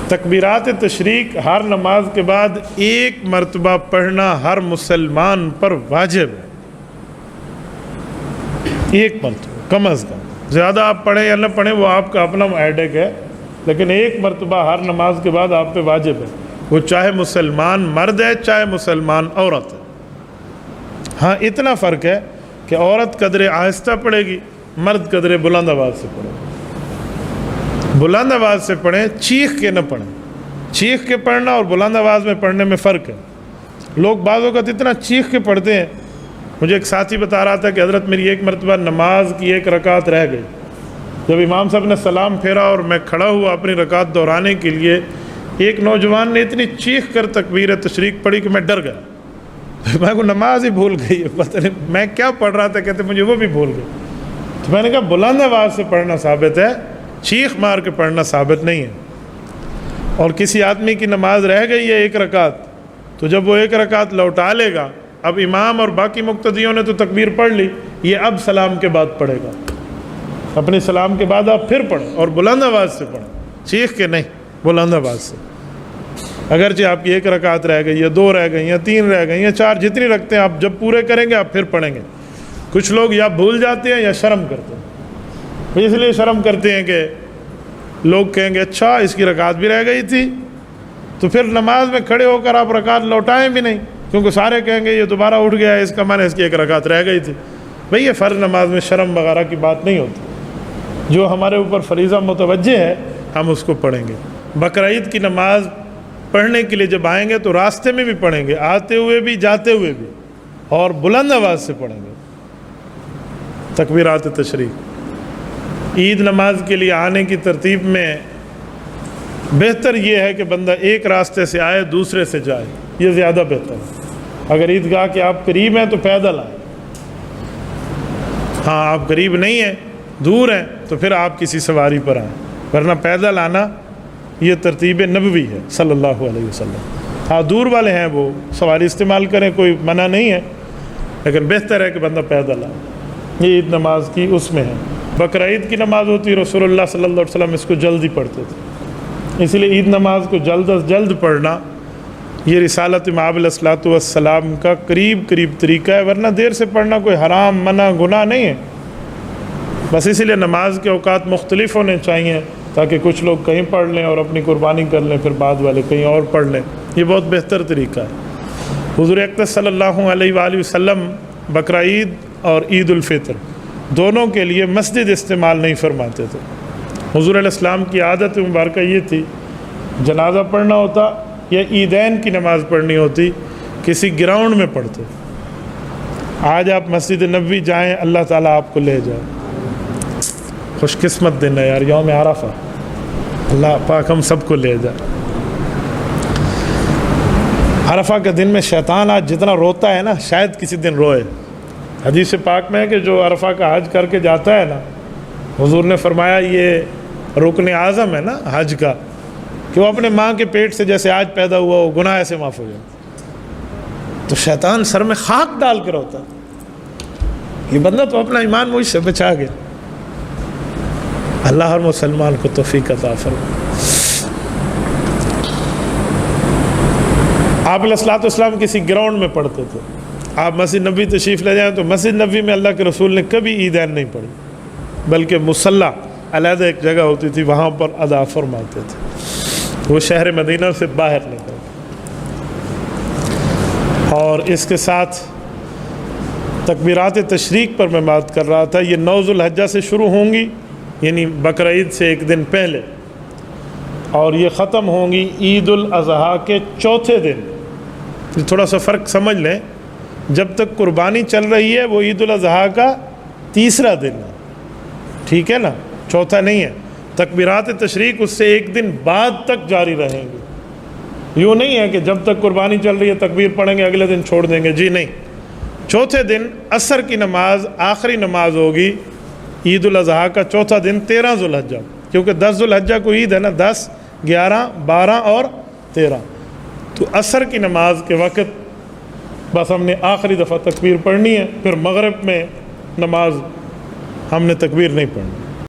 تکبیرات تشریق ہر نماز کے بعد ایک مرتبہ پڑھنا ہر مسلمان پر واجب ہے، ایک مرتبہ کم از کم، زیادہ آپ پڑھیں یا نہ پڑھیں وہ آپ کا اپنا ایڈک ہے، لیکن ایک مرتبہ ہر نماز کے بعد آپ پہ واجب ہے، وہ چاہے مسلمان مرد ہے چاہے مسلمان عورت ہے۔ ہاں اتنا فرق ہے کہ عورت قدرے آہستہ پڑھے گی، مرد قدرے بلند آواز سے پڑھے گی۔ بلند آواز سے پڑھیں، چیخ کے نہ پڑھیں، چیخ کے پڑھنا اور بلند آواز میں پڑھنے میں فرق ہے۔ لوگ بعض اوقات اتنا چیخ کے پڑھتے ہیں، مجھے ایک ساتھی بتا رہا تھا کہ حضرت میری ایک مرتبہ نماز کی ایک رکعت رہ گئی، جب امام صاحب نے سلام پھیرا اور میں کھڑا ہوا اپنی رکعت دہرانے کے لیے، ایک نوجوان نے اتنی چیخ کر تکبیر تشریق پڑھی کہ میں ڈر گیا، میں کو نماز ہی بھول گئی ہے، پتہ نہیں میں کیا پڑھ رہا تھا، کہتے مجھے وہ بھی بھول گئی۔ تو میں نے کہا بلند آواز سے پڑھنا ثابت ہے، چیخ مار کے پڑھنا ثابت نہیں ہے۔ اور کسی آدمی کی نماز رہ گئی ہے ایک رکعت، تو جب وہ ایک رکعت لوٹا لے گا، اب امام اور باقی مقتدیوں نے تو تکبیر پڑھ لی، یہ اب سلام کے بعد پڑھے گا، اپنے سلام کے بعد آپ پھر پڑھیں اور بلند آواز سے پڑھیں، چیخ کے نہیں، بلند آواز سے۔ اگرچہ آپ کی ایک رکعت رہ گئی ہے، 2 رہ گئی ہیں، 3 رہ گئی ہیں، 4 جتنی رکھتے ہیں آپ، جب پورے کریں گے آپ پھر پڑھیں گے۔ کچھ لوگ یا بھول جاتے ہیں یا شرم کرتے ہیں، اس لیے شرم کرتے ہیں کہ لوگ کہیں گے اچھا اس کی رکعت بھی رہ گئی تھی، تو پھر نماز میں کھڑے ہو کر آپ رکعت لوٹائیں بھی نہیں، کیونکہ سارے کہیں گے یہ دوبارہ اٹھ گیا ہے، اس کا معنی اس کی ایک رکعت رہ گئی تھی۔ بھئی یہ فرض نماز میں شرم وغیرہ کی بات نہیں ہوتی، جو ہمارے اوپر فریضہ متوجہ ہے ہم اس کو پڑھیں گے۔ بقرعید کی نماز پڑھنے کے لیے جب آئیں گے تو راستے میں بھی پڑھیں گے، آتے ہوئے بھی جاتے ہوئے بھی، اور بلند آواز سے پڑھیں گے تکبیرات تشریق۔ عید نماز کے لیے آنے کی ترتیب میں بہتر یہ ہے کہ بندہ ایک راستے سے آئے دوسرے سے جائے، یہ زیادہ بہتر ہے۔ اگر عیدگاہ کے آپ قریب ہیں تو پیدل آئیں، ہاں آپ قریب نہیں ہیں دور ہیں تو پھر آپ کسی سواری پر آئیں، ورنہ پیدل آنا یہ ترتیب نبوی ہے صلی اللہ علیہ وسلم۔ ہاں دور والے ہیں وہ سواری استعمال کریں، کوئی منع نہیں ہے، لیکن بہتر ہے کہ بندہ پیدل آئے۔ یہ عید نماز کی اس میں ہے۔ بقرعید کی نماز ہوتی، رسول اللہ صلی اللہ علیہ وسلم اس کو جلدی پڑھتے تھے، اس لیے عید نماز کو جلد از جلد پڑھنا یہ رسالت مآب علیہ الصلوۃ والسلام کا قریب طریقہ ہے، ورنہ دیر سے پڑھنا کوئی حرام منع گناہ نہیں ہے۔ بس اسی لیے نماز کے اوقات مختلف ہونے چاہیے تاکہ کچھ لوگ کہیں پڑھ لیں اور اپنی قربانی کر لیں، پھر بعد والے کہیں اور پڑھ لیں، یہ بہت بہتر طریقہ ہے۔ حضور اقدس صلی اللہ علیہ وآلہ وسلم بقرعید اور عید الفطر دونوں کے لیے مسجد استعمال نہیں فرماتے تھے۔ حضور علیہ السلام کی عادت مبارکہ یہ تھی، جنازہ پڑھنا ہوتا یا عیدین کی نماز پڑھنی ہوتی کسی گراؤنڈ میں پڑھتے۔ آج آپ مسجد نبوی جائیں، اللہ تعالیٰ آپ کو لے جائے، خوش قسمت دن ہے یار، یوم عرفہ، اللہ پاک ہم سب کو لے جائے۔ عرفہ کے دن میں شیطان آج جتنا روتا ہے نا، شاید کسی دن روئے۔ حدیث پاک میں ہے کہ جو عرفہ کا حج کر کے جاتا ہے نا، حضور نے فرمایا یہ رکن اعظم ہے نا حج کا، کہ وہ اپنے ماں کے پیٹ سے جیسے آج پیدا ہوا وہ گناہ ایسے معاف ہو جائے۔ تو شیطان سر میں خاک ڈال کر ہوتا ہے، یہ بندہ تو اپنا ایمان مجھ سے بچا گیا۔ اللہ ہر مسلمان کو توفیق عطا فرمائے۔ آپ علیہ الصلوۃ والسلام کسی گراؤنڈ میں پڑھتے تھے، آپ مسجد نبوی تشریف لے جائیں تو مسجد نبوی میں اللہ کے رسول نے کبھی عیدین نہیں پڑھی، بلکہ مصلی علیحدہ ایک جگہ ہوتی تھی وہاں پر ادا فرماتے تھے، وہ شہر مدینہ سے باہر نکلے۔ اور اس کے ساتھ تکبیرات تشریق پر میں بات کر رہا تھا، یہ 9 ذو الحجہ سے شروع ہوں گی، یعنی بقرعید سے ایک دن پہلے، اور یہ ختم ہوں گی عید الاضحیٰ کے چوتھے دن۔ تھوڑا سا فرق سمجھ لیں، جب تک قربانی چل رہی ہے وہ عید الاضحیٰ کا تیسرا دن ہے، ٹھیک ہے نا، چوتھا نہیں ہے۔ تکبیرات تشریق اس سے ایک دن بعد تک جاری رہیں گی، یوں نہیں ہے کہ جب تک قربانی چل رہی ہے تکبیر پڑھیں گے اگلے دن چھوڑ دیں گے، جی نہیں۔ چوتھے دن عصر کی نماز آخری نماز ہوگی عید الاضحیٰ کا چوتھا دن 13 ذو الحجہ، کیونکہ 10 ذو الحجہ کو عید ہے نا، 10، 11، 12 اور 13، تو عصر کی نماز کے وقت بس ہم نے آخری دفعہ تکبیر پڑھنی ہے، پھر مغرب میں نماز ہم نے تکبیر نہیں پڑھنی۔